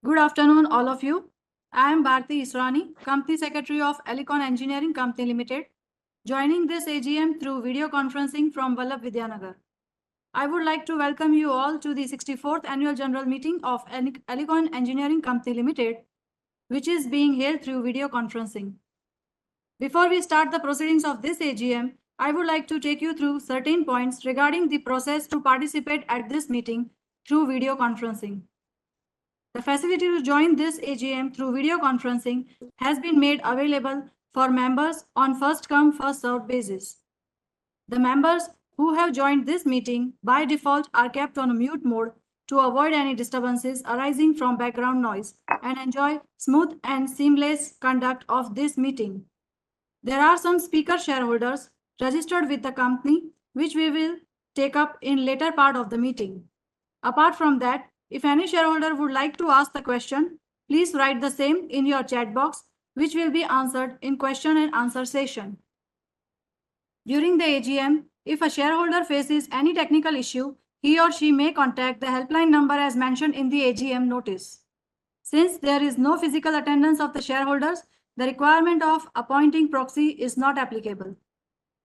Good afternoon, all of you. I am Bharti Israni, Company Secretary of Elecon Engineering Company Limited, joining this AGM through video conferencing from Vallabh Vidyanagar. I would like to welcome you all to the 64th Annual General Meeting of Elecon Engineering Company Limited, which is being held through video conferencing. Before we start the proceedings of this AGM, I would like to take you through certain points regarding the process to participate at this meeting through video conferencing. The facility to join this AGM through video conferencing has been made available for members on first-come, first-served basis. The members who have joined this meeting by default are kept on a mute mode to avoid any disturbances arising from background noise and enjoy smooth and seamless conduct of this meeting. There are some speaker shareholders registered with the company, which we will take up in later part of the meeting. Apart from that, if any shareholder would like to ask the question, please write the same in your chat box, which will be answered in question and answer session. During the AGM, if a shareholder faces any technical issue, he or she may contact the helpline number as mentioned in the AGM notice. Since there is no physical attendance of the shareholders, the requirement of appointing proxy is not applicable.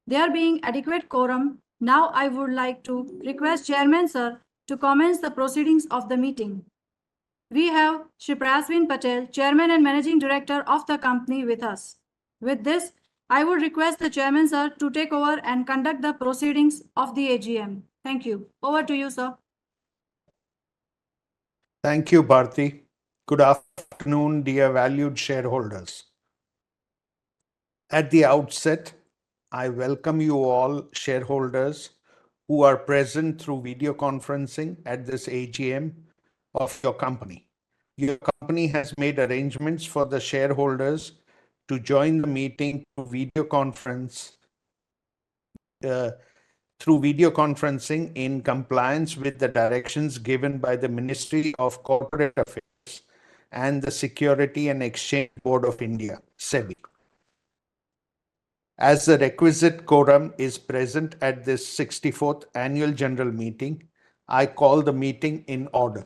There being adequate quorum, now I would like to request Chairman Sir to commence the proceedings of the meeting. We have Shri Prasvin Patel, Chairman and Managing Director of the company with us. With this, I would request the Chairman Sir to take over and conduct the proceedings of the AGM. Thank you. Over to you, sir. Thank you, Bharti. Good afternoon, dear valued shareholders. At the outset, I welcome you all shareholders who are present through video conferencing at this AGM of your company. Your company has made arrangements for the shareholders to join the meeting through video conferencing in compliance with the directions given by the Ministry of Corporate Affairs and the Security and Exchange Board of India, SEBI. As the requisite quorum is present at this 64th Annual General Meeting, I call the meeting in order.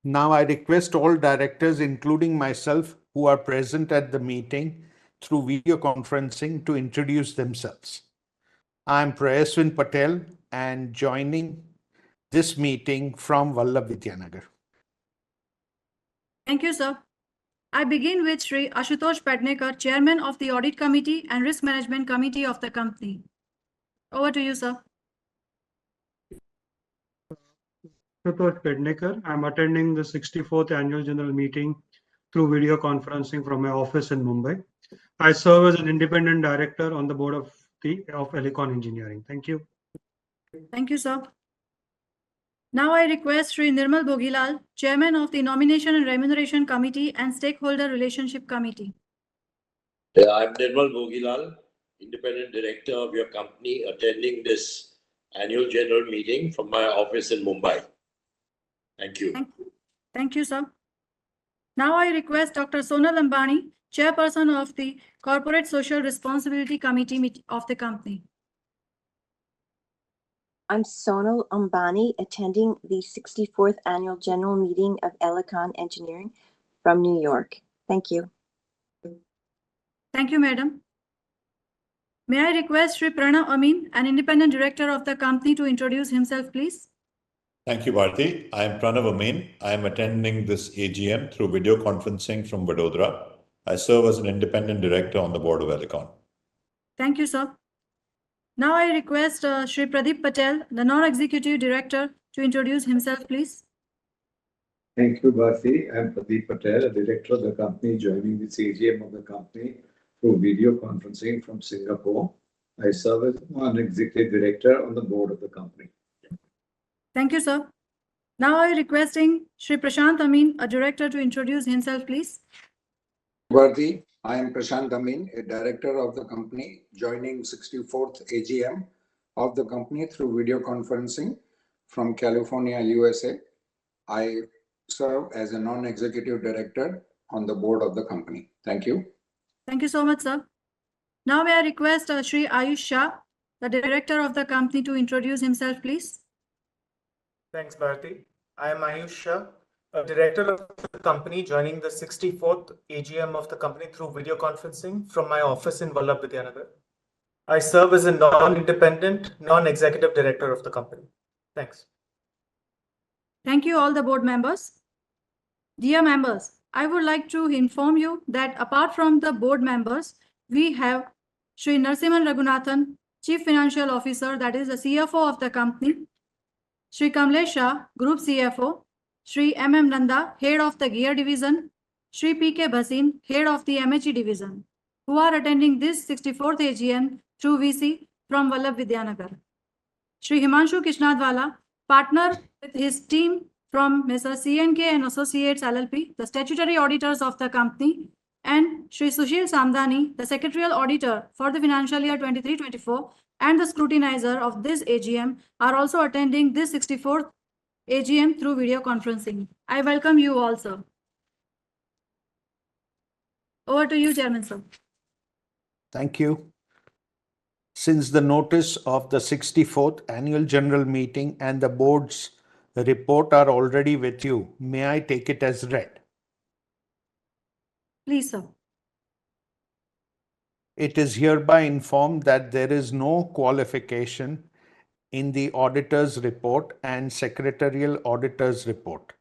Now I request all directors, including myself, who are present at the meeting through video conferencing to introduce themselves. I am Prasvin Patel and joining this meeting from Vallabh Vidyanagar. Thank you, sir. I begin with Shri Ashutosh Padnekar, Chairman of the Audit Committee and Risk Management Committee of the company. Over to you, sir. Ashutosh Padnekar. I am attending the 64th Annual General Meeting through video conferencing from my office in Mumbai. I serve as an independent director on the board of Elecon Engineering. Thank you. Thank you, sir. Now I request Shri Nirmal Bhogilal, Chairman of the Nomination and Remuneration Committee and Stakeholder Relationship Committee. I'm Nirmal Bhogilal, Independent Director of your company, attending this Annual General Meeting from my office in Mumbai. Thank you. Thank you, sir. Now I request Dr. Sonal Ambani, Chairperson of the Corporate Social Responsibility Committee of the company. I'm Sonal Ambani, attending the 64th Annual General Meeting of Elecon Engineering from New York. Thank you. Thank you, Madam. May I request Shri Pranav Amin, an Independent Director of the company, to introduce himself, please? Thank you, Bharti. I am Pranav Amin. I am attending this AGM through video conferencing from Vadodara. I serve as an Independent Director on the board of Elecon. Thank you, sir. Now I request Shri Pradeep Patel, the Non-Executive Director, to introduce himself, please. Thank you, Bharti. I am Pradeep Patel, a Director of the company, joining this AGM of the company through video conferencing from Singapore. I serve as Non-Executive Director on the board of the company. Thank you, sir. Now I requesting Shri Prashant Amin, a Director, to introduce himself, please. Bharti, I am Prashant Amin, a Director of the company, joining 64th AGM of the company through video conferencing from California, USA. I serve as a Non-Executive Director on the board of the company. Thank you. Thank you so much, sir. Now may I request Shri Ayush Shah, the Director of the company, to introduce himself, please. Thanks, Bharti. I am Ayush Shah, a director of the company joining the 64th AGM of the company through video conferencing from my office in Vallabh Vidyanagar. I serve as a non-independent, non-executive director of the company. Thanks. Thank you all the board members. Dear members, I would like to inform you that apart from the board members, we have Sri Narasimhan Raghunathan, Chief Financial Officer, that is the CFO of the company, Sri Kamlesh Shah, Group CFO, Sri M.M. Nanda, Head of the Gear Division, Sri P.K. Bhasin, Head of the MHE Division, who are attending this 64th AGM through VC from Vallabh Vidyanagar. Sri Himanshu Kishnadwala, partner with his team from Mr. C&K and Associates LLP, the statutory auditors of the company, and Sri Sushil Samdani, the secretarial auditor for the financial year 23-24, and the scrutinizer of this AGM are also attending this 64th AGM through video conferencing. I welcome you all, sir. Over to you, Chairman, sir. Thank you. Since the notice of the 64th Annual General Meeting and the board's report are already with you, may I take it as read? Please, sir. It is hereby informed that there is no qualification in the auditor's report and secretarial auditor's report.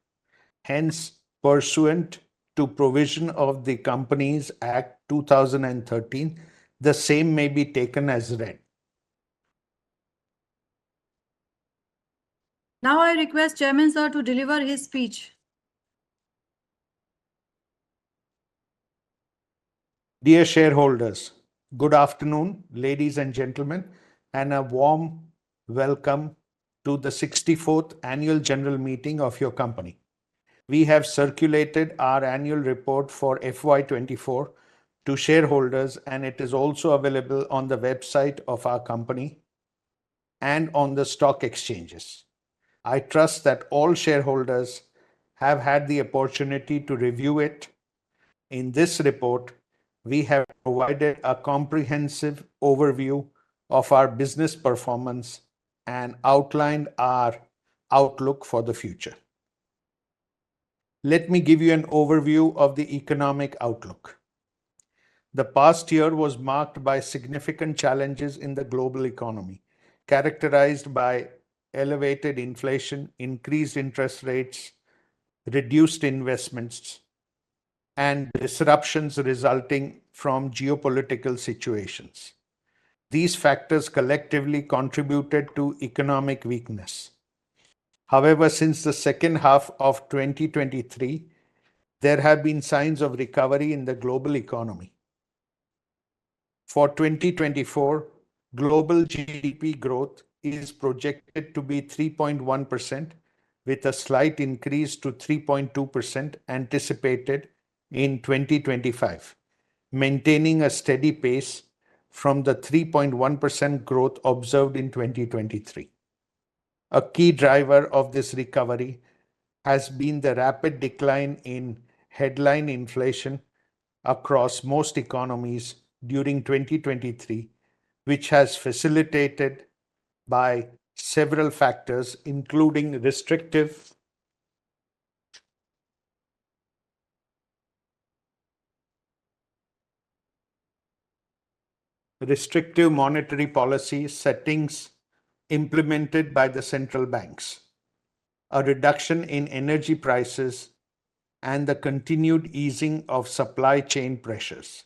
Hence, pursuant to provision of the Companies Act 2013, the same may be taken as read. Now I request Chairman, sir, to deliver his speech. Dear shareholders, good afternoon, ladies and gentlemen, and a warm welcome to the 64th Annual General Meeting of your company. We have circulated our annual report for FY24 to shareholders, and it is also available on the website of our company and on the stock exchanges. I trust that all shareholders have had the opportunity to review it. In this report, we have provided a comprehensive overview of our business performance and outlined our outlook for the future. Let me give you an overview of the economic outlook. The past year was marked by significant challenges in the global economy, characterized by elevated inflation, increased interest rates, reduced investments, and disruptions resulting from geopolitical situations. These factors collectively contributed to economic weakness. However, since the second half of 2023, there have been signs of recovery in the global economy. For 2024, global GDP growth is projected to be 3.1%, with a slight increase to 3.2% anticipated in 2025, maintaining a steady pace from the 3.1% growth observed in 2023. A key driver of this recovery has been the rapid decline in headline inflation across most economies during 2023, which has facilitated by several factors, including restrictive monetary policy settings implemented by the central banks, a reduction in energy prices, and the continued easing of supply chain pressures.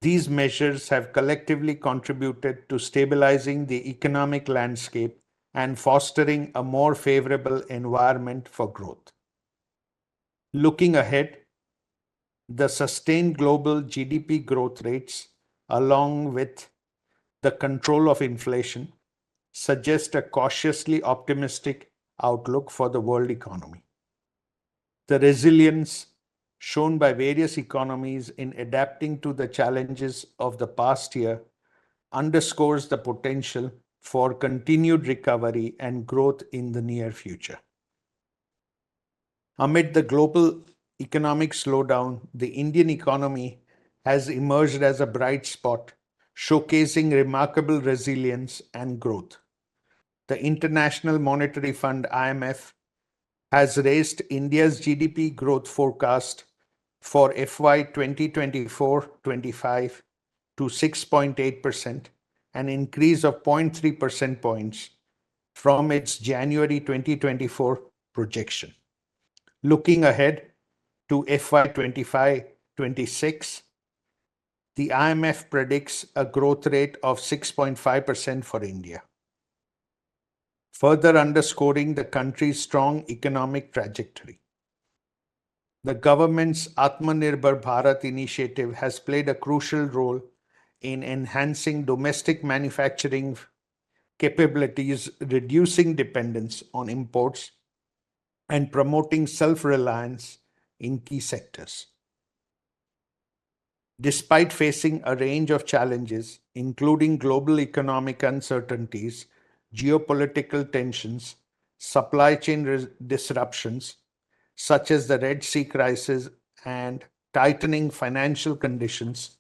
These measures have collectively contributed to stabilizing the economic landscape and fostering a more favorable environment for growth. Looking ahead, the sustained global GDP growth rates, along with the control of inflation, suggest a cautiously optimistic outlook for the world economy. The resilience shown by various economies in adapting to the challenges of the past year underscores the potential for continued recovery and growth in the near future. Amid the global economic slowdown, the Indian economy has emerged as a bright spot, showcasing remarkable resilience and growth. the International Monetary Fund (IMF) has raised India's GDP growth forecast for FY 2024-25 to 6.8%, an increase of 0.3 percentage points from its January 2024 projection. Looking ahead to FY 25-26, the IMF predicts a growth rate of 6.5% for India, further underscoring the country's strong economic trajectory. The government's Atmanirbhar Bharat initiative has played a crucial role in enhancing domestic manufacturing capabilities, reducing dependence on imports, and promoting self-reliance in key sectors. Despite facing a range of challenges, including global economic uncertainties, geopolitical tensions, supply chain disruptions, such as the Red Sea crisis, and tightening financial conditions,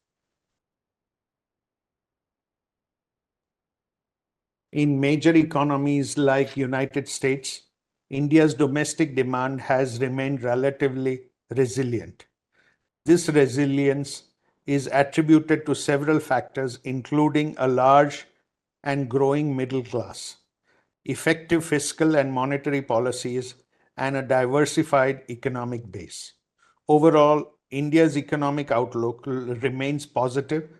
in major economies like United States, India's domestic demand has remained relatively resilient. This resilience is attributed to several factors, including a large and growing middle class, effective fiscal and monetary policies, and a diversified economic base. Overall, India's economic outlook remains positive,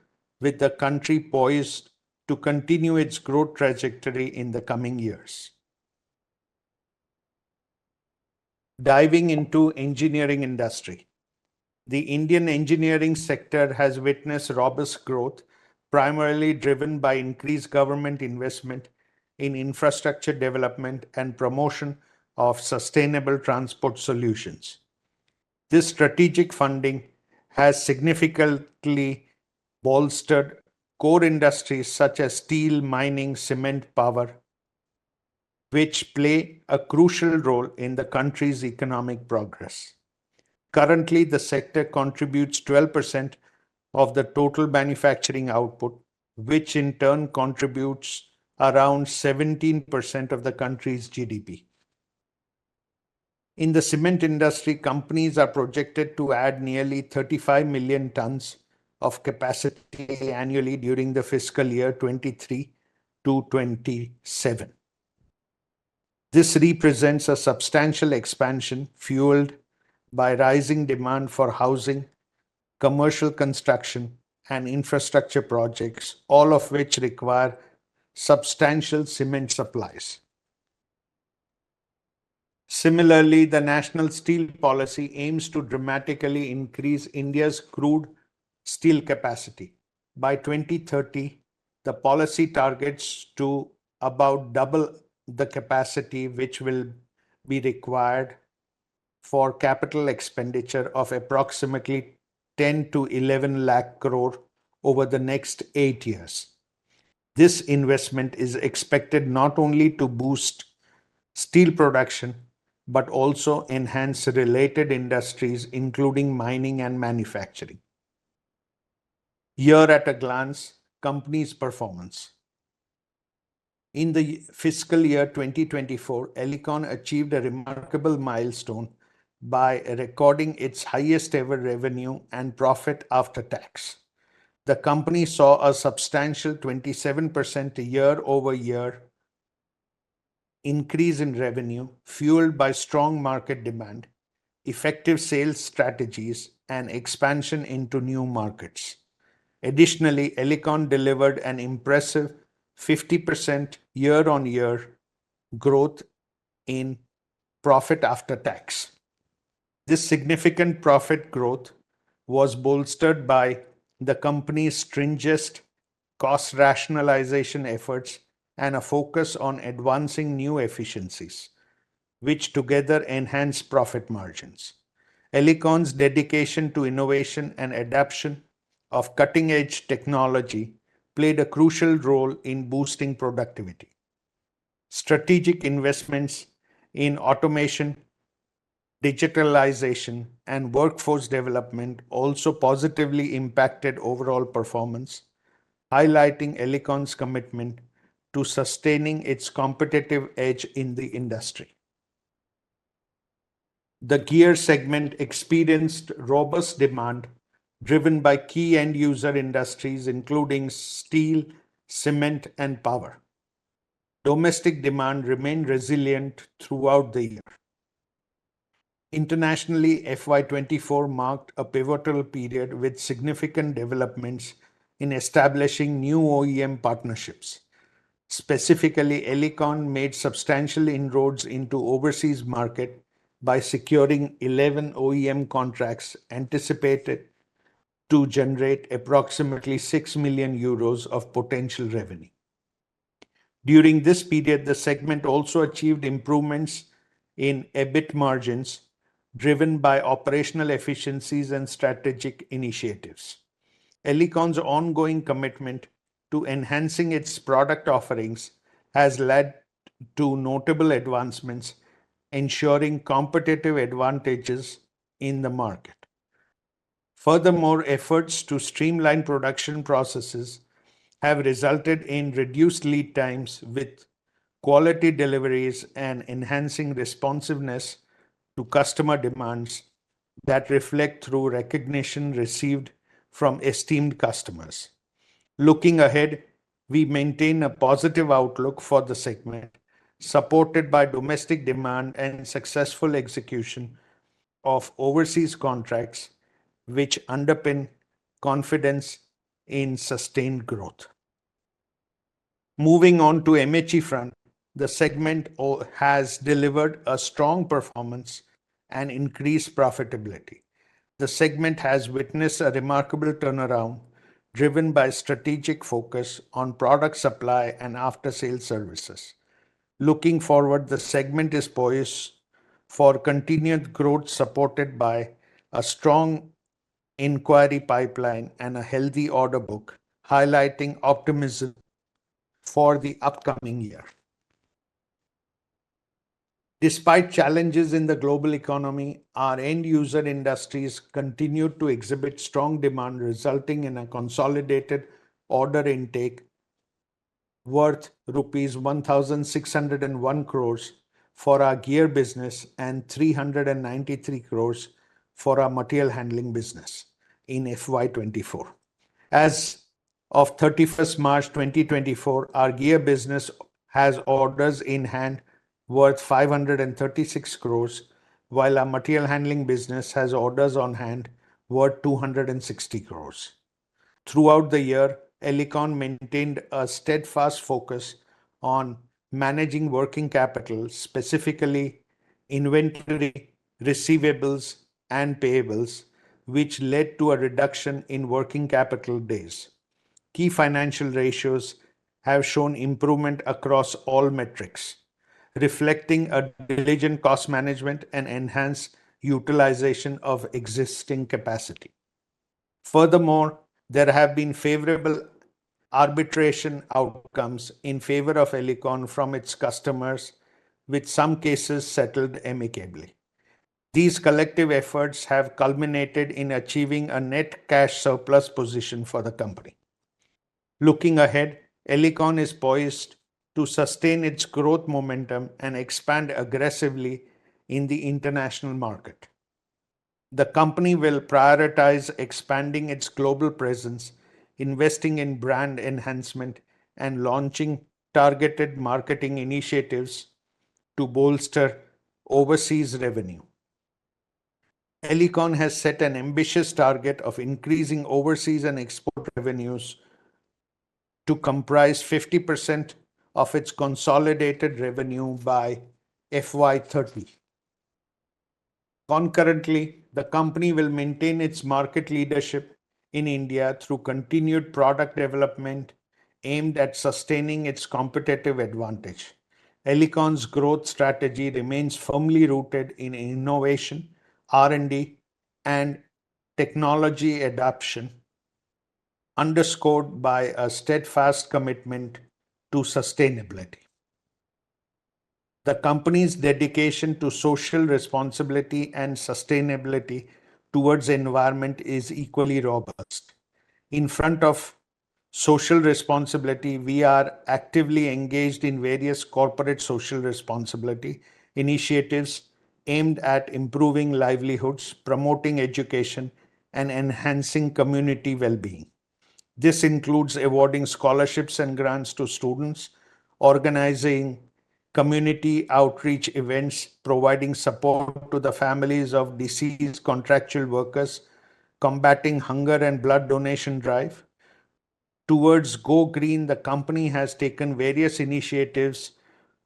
with the country poised to continue its growth trajectory in the coming years. Diving into engineering industry. The Indian engineering sector has witnessed robust growth, primarily driven by increased government investment in infrastructure development and promotion of sustainable transport solutions. This strategic funding has significantly bolstered core industries such as steel, mining, cement, power, which play a crucial role in the country's economic progress. Currently, the sector contributes 12% of the total manufacturing output, which in turn contributes around 17% of the country's GDP. In the cement industry, companies are projected to add nearly 35 million tons of capacity annually during the fiscal year 23 to 27. This represents a substantial expansion fueled by rising demand for housing, commercial construction, and infrastructure projects, all of which require substantial cement supplies. Similarly, the National Steel Policy aims to dramatically increase India's crude steel capacity. By 2030, the policy targets to about double the capacity which will be required for capital expenditure of approximately 10 to 11 lakh crore over the next 8 years. This investment is expected not only to boost steel production, but also enhance related industries, including mining and manufacturing. Here at a glance, company's performance. In the fiscal year 2024, Elecon achieved a remarkable milestone by recording its highest ever revenue and profit after tax. The company saw a substantial 27% year-over-year increase in revenue, fueled by strong market demand, effective sales strategies, and expansion into new markets. Additionally, Elecon delivered an impressive 50% year-on-year growth in profit after tax. This significant profit growth was bolstered by the company's stringent cost rationalization efforts and a focus on advancing new efficiencies, which together enhance profit margins. Elecon's dedication to innovation and adoption of cutting-edge technology played a crucial role in boosting productivity. Strategic investments in automation, digitalization, and workforce development also positively impacted overall performance, highlighting Elecon's commitment to sustaining its competitive edge in the industry. The gear segment experienced robust demand driven by key end user industries, including steel, cement, and power. Domestic demand remained resilient throughout the year. Internationally, FY24 marked a pivotal period with significant developments in establishing new OEM partnerships. Specifically, Elecon made substantial inroads into overseas market by securing 11 OEM contracts anticipated to generate approximately 6 million euros of potential revenue. During this period, the segment also achieved improvements in EBIT margins driven by operational efficiencies and strategic initiatives. Elecon's ongoing commitment to enhancing its product offerings has led to notable advancements, ensuring competitive advantages in the market. Furthermore, efforts to streamline production processes have resulted in reduced lead times with quality deliveries and enhancing responsiveness to customer demands that reflect through recognition received from esteemed customers. Looking ahead, we maintain a positive outlook for the segment, supported by domestic demand and successful execution of overseas contracts, which underpin confidence in sustained growth. Moving on to MHE front, the segment has delivered a strong performance and increased profitability. The segment has witnessed a remarkable turnaround driven by strategic focus on product supply and after-sales services. Looking forward, the segment is poised for continued growth supported by a strong inquiry pipeline and a healthy order book, highlighting optimism for the upcoming year. Despite challenges in the global economy, our end user industries continued to exhibit strong demand, resulting in a consolidated order intake worth rupees 1,601 crores for our gear business and 393 crores for our material handling business in FY24. As of 31st March 2024, our gear business has orders in hand worth 536 crores, while our material handling business has orders on hand worth 260 crores. Throughout the year, Elecon maintained a steadfast focus on managing working capital, specifically inventory, receivables, and payables, which led to a reduction in working capital days. Key financial ratios have shown improvement across all metrics, reflecting a diligent cost management and enhanced utilization of existing capacity. Furthermore, there have been favorable arbitration outcomes in favor of Elecon from its customers, with some cases settled amicably. These collective efforts have culminated in achieving a net cash surplus position for the company. Looking ahead, Elecon is poised to sustain its growth momentum and expand aggressively in the international market. The company will prioritize expanding its global presence, investing in brand enhancement, and launching targeted marketing initiatives to bolster overseas revenue. Elecon has set an ambitious target of increasing overseas and export revenues to comprise 50% of its consolidated revenue by FY30. Concurrently, the company will maintain its market leadership in India through continued product development aimed at sustaining its competitive advantage. Elecon's growth strategy remains firmly rooted in innovation, R&D, and technology adoption, underscored by a steadfast commitment to sustainability. The company's dedication to social responsibility and sustainability towards the environment is equally robust. In front of social responsibility, we are actively engaged in various corporate social responsibility initiatives aimed at improving livelihoods, promoting education, and enhancing community well-being. This includes awarding scholarships and grants to students, organizing community outreach events, providing support to the families of deceased contractual workers, combating hunger and blood donation drive. Towards Go Green, the company has taken various initiatives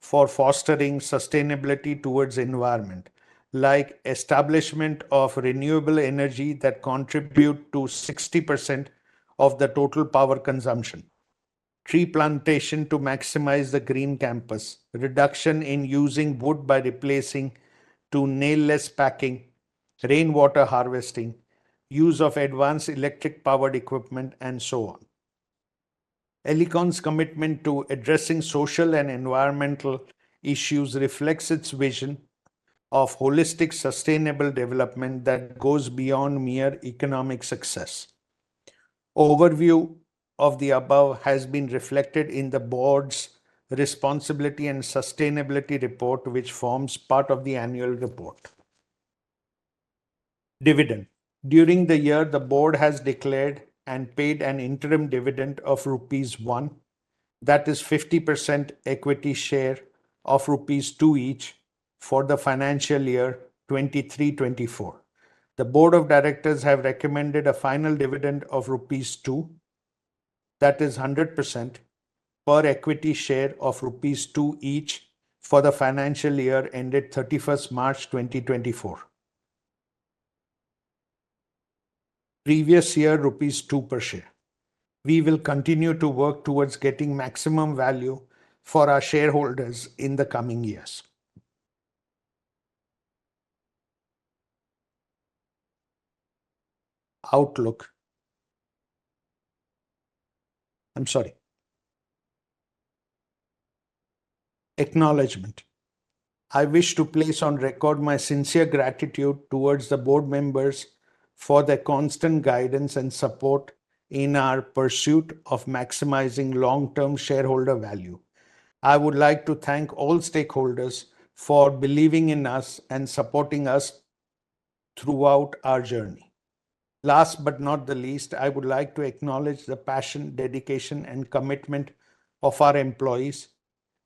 for fostering sustainability towards environment, like establishment of renewable energy that contribute to 60% of the total power consumption, tree plantation to maximize the green campus, reduction in using wood by replacing to nail-less packing, rainwater harvesting, use of advanced electric powered equipment, and so on. Elecon's commitment to addressing social and environmental issues reflects its vision of holistic sustainable development that goes beyond mere economic success. Overview of the above has been reflected in the board's responsibility and sustainability report, which forms part of the annual report. Dividend. During the year, the board has declared and paid an interim dividend of rupees 1, that is 50% equity share of rupees 2 each for the financial year 23-24. The board of directors have recommended a final dividend of rupees 2, that is 100% per equity share of rupees 2 each for the financial year ended 31st March 2024. Previous year rupees 2 per share. We will continue to work towards getting maximum value for our shareholders in the coming years. Outlook. I'm sorry. Acknowledgement. I wish to place on record my sincere gratitude towards the board members for their constant guidance and support in our pursuit of maximizing long-term shareholder value. I would like to thank all stakeholders for believing in us and supporting us throughout our journey. Last but not the least, I would like to acknowledge the passion, dedication, and commitment of our employees.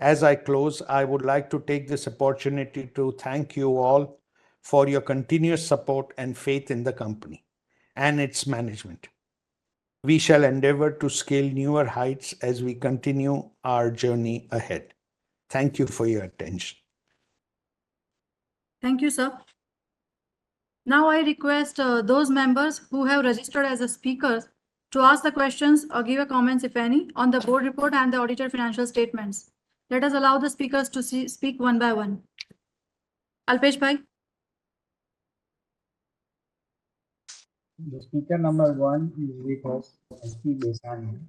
As I close, I would like to take this opportunity to thank you all for your continuous support and faith in the company and its management. We shall endeavor to scale newer heights as we continue our journey ahead. Thank you for your attention. Thank you, sir. Now I request those members who have registered as a speakers to ask the questions or give a comments, if any, on the board report and the audited financial statements. Let us allow the speakers to speak one by one. Alpesh Bhai. The speaker number 1 is with us, SP Desani.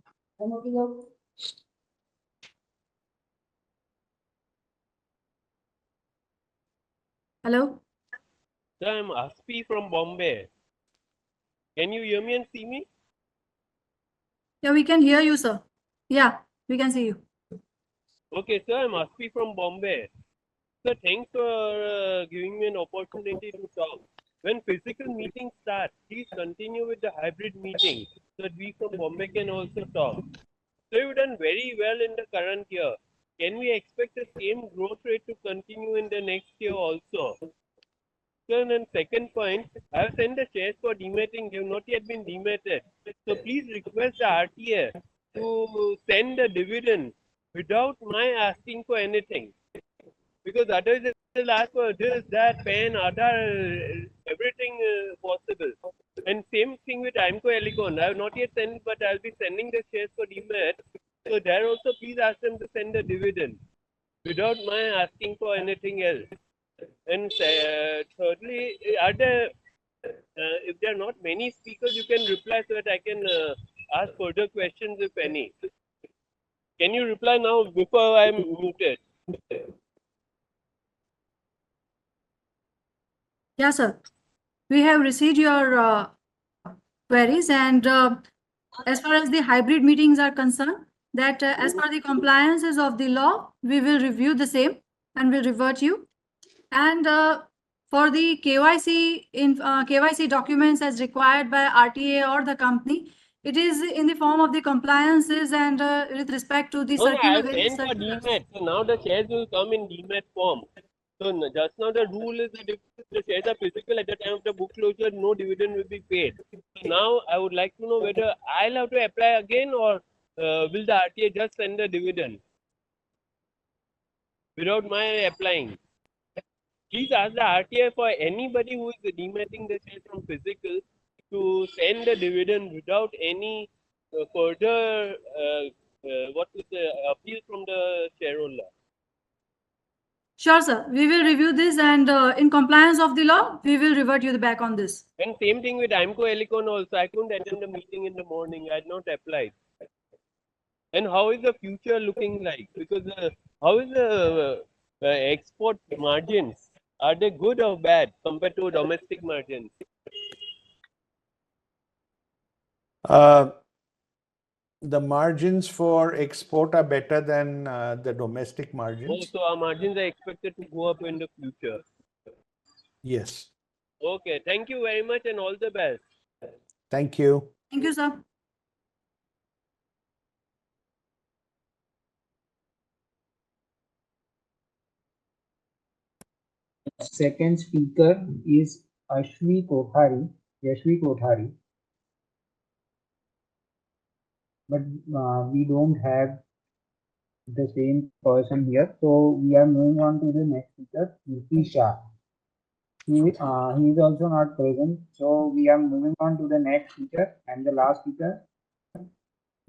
Hello. Sir, I'm Aspi from Bombay. Can you hear me and see me? Yeah, we can hear you, sir. Yeah, we can see you. Okay, sir, I'm Aspi from Bombay. Sir, thanks for giving me an opportunity to talk. When physical meetings start, please continue with the hybrid meeting so that we from Bombay can also talk. So you've done very well in the current year. Can we expect the same growth rate to continue in the next year also? Sir, and second point, I have sent the shares for dematting. They have not yet been dematted. So please request the RTA to send the dividend without my asking for anything. Because otherwise they'll ask for this, that, pen, Aadhaar, everything possible. And same thing with IMCO Elecon. I have not yet sent, but I'll be sending the shares for demat. So there also please ask them to send the dividend without my asking for anything else. And thirdly, are there, if there are not many speakers, you can reply so that I can ask further questions if any. Can you reply now before I'm muted? Yeah, sir. We have received your queries, and As far as the hybrid meetings are concerned, that as per the compliances of the law, we will review the same and will revert you. And for the KYC documents as required by RTA or the company, it is in the form of the compliances and with respect to the No, I have various sent for circulars. DMAT. So now the shares will come in DMAT form. So just now the rule is that if the shares are physical at the time of the book closure, no dividend will be paid. So now I would like to know whether I'll have to apply again or will the RTA just send the dividend without my applying? Please ask the RTA for anybody who is dematting the shares from physical to send the dividend without any further appeal from the shareholder. Sure, sir. We will review this and in compliance of the law, we will revert you back on this. And same thing with IMCO Elecon also. I couldn't attend the meeting in the morning. I had not applied. And how is the future looking like? Because how is the export margins? Are they good or bad compared to domestic margins? The margins for export are better than the domestic Oh, margins. so our margins are expected to go up in the future. Yes. Okay, thank you very much and all the best. Thank you. Thank you, sir. Second speaker is Yashvi Kothari. But we don't have the same person here, so we are moving on to the next speaker, Niti Shah. He is also not present, so we are moving on to the next speaker and the last speaker,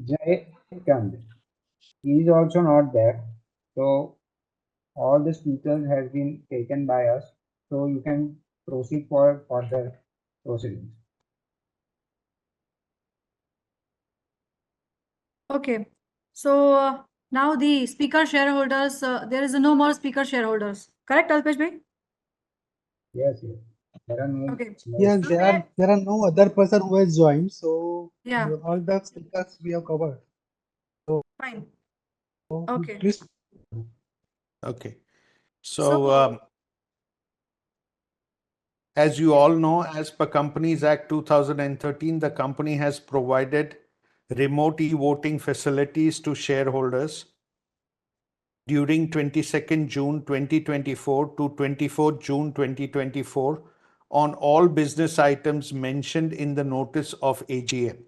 Jay Chand. He is also not there, so all the speakers have been taken by us, so you can proceed for further proceedings. Okay. So now the speaker shareholders, there is no more speaker shareholders. Correct, Alpesh bhai? Yes. There are no. Okay. Yes, there are no other person who has joined, so Yeah. all the speakers we have covered. So Fine. Okay. please. Okay. So, as you all know, as per Companies Act 2013, the company has provided remote e-voting facilities to shareholders during 22nd June 2024 to 24th June 2024 on all business items mentioned in the notice of AGM.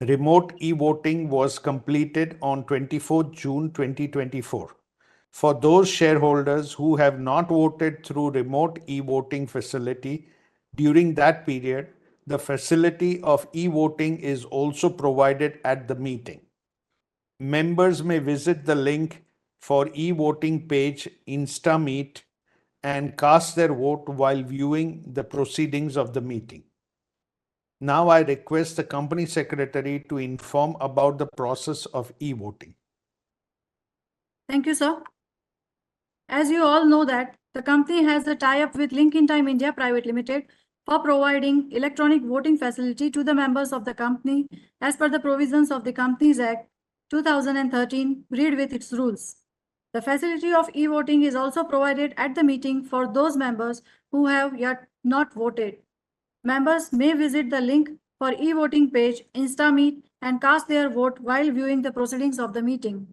Remote e-voting was completed on 24th June 2024. For those shareholders who have not voted through remote e-voting facility during that period, the facility of e-voting is also provided at the meeting. Members may visit the link for e-voting page InstaMeet and cast their vote while viewing the proceedings of the meeting. Now I request the company secretary to inform about the process of e-voting. Thank you, sir. As you all know that the company has a tie-up with Link in Time India Private Limited for providing electronic voting facility to the members of the company as per the provisions of the Companies Act 2013, read with its rules. The facility of e-voting is also provided at the meeting for those members who have yet not voted. Members may visit the link for e-voting page InstaMeet and cast their vote while viewing the proceedings of the meeting.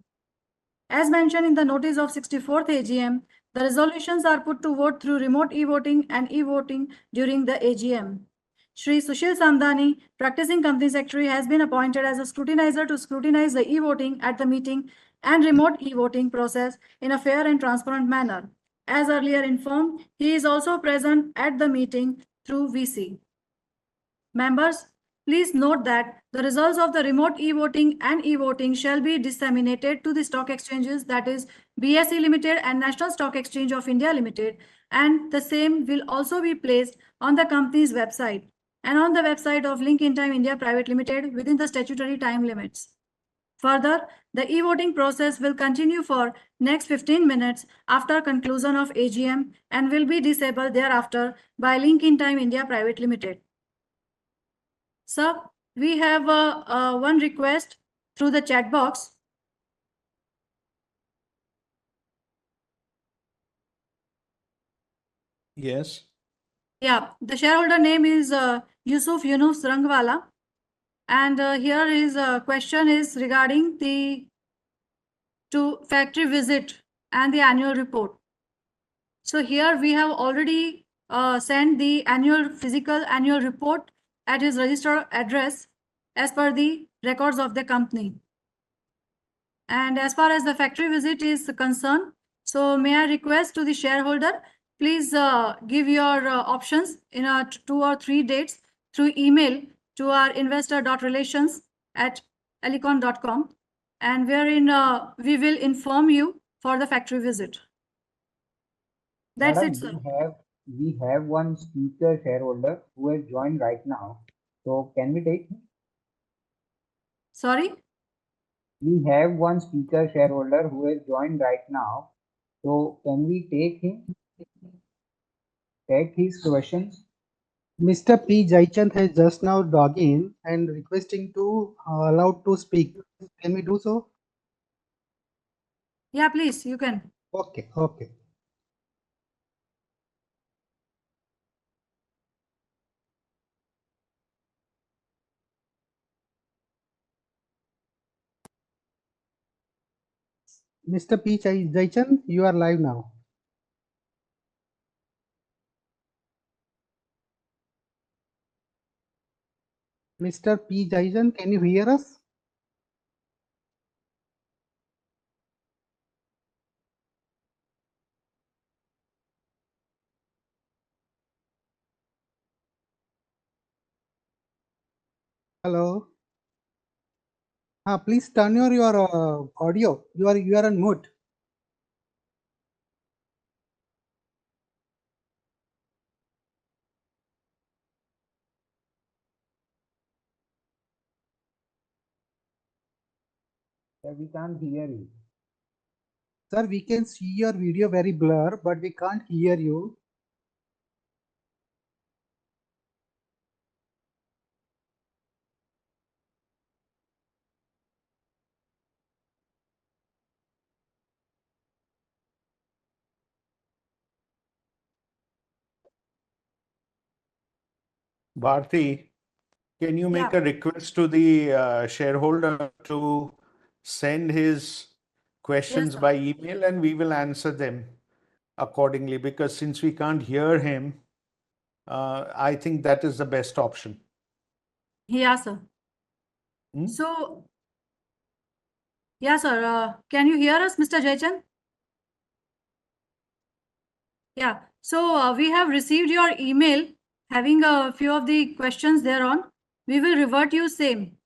As mentioned in the notice of 64th AGM, the resolutions are put to vote through remote e-voting and e-voting during the AGM. Shri Sushil Samdani, practicing company secretary, has been appointed as a scrutinizer to scrutinize the e-voting at the meeting and remote e-voting process in a fair and transparent manner. As earlier informed, he is also present at the meeting through VC. Members, please note that the results of the remote e-voting and e-voting shall be disseminated to the stock exchanges, that is BSE Limited and National Stock Exchange of India Limited, and the same will also be placed on the company's website and on the website of Link in Time India Private Limited within the statutory time limits. Further, the e-voting process will continue for next 15 minutes after conclusion of AGM and will be disabled thereafter by Link in Time India Private Limited. Sir, we have one request through the chat box. Yes. Yeah, the shareholder name is Yusuf Yunus Rangwala. And here his question is regarding the factory visit and the annual report. So here we have already sent the physical annual report at his registered address as per the records of the company. And as far as the factory visit is concerned, so may I request to the shareholder, please give your options in 2 or 3 dates through email to our investor.relations@elecon.com, and wherein we will inform you for the factory visit. That's Madam, it, sir. we have one speaker shareholder who has joined right now. So can we take him? Sorry? We have one speaker shareholder who has joined right now. So can we take him? Take his questions? Mr. P. Jaichand has just now logged in and requesting to allowed to speak. Can we do so? Yeah, please, you can. Okay, okay. Mr. P. Jaichand, you are live now. Mr. P. Jaichand, can you hear us? Hello. Please turn your audio. You are on mute. We can't hear you. Sir, we can see your video very blur, but we can't hear you. Bharti, can you make a request to the shareholder to send his questions sir. by email and we will answer them accordingly? Because since we can't hear him, I think that is the best option. Yeah, sir. So, yeah, sir. Can you hear us, Mr. Jaichand? Yeah. So we have received your email having a few of the questions thereon. We will revert you same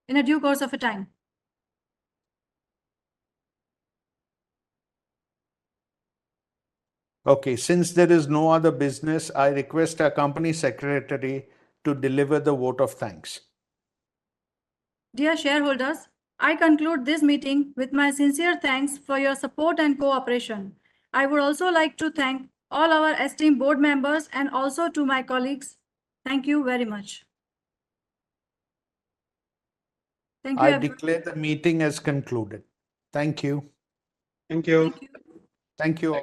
in a due course of a time. Okay, since there is no other business, I request our company secretary to deliver the vote of thanks. Dear shareholders, I conclude this meeting with my sincere thanks for your support and cooperation. I would also like to thank all our esteemed board members and also to my colleagues. Thank you very much. Thank you, I everyone. declare the meeting as concluded. Thank you. Thank you. Thank you. Thank you.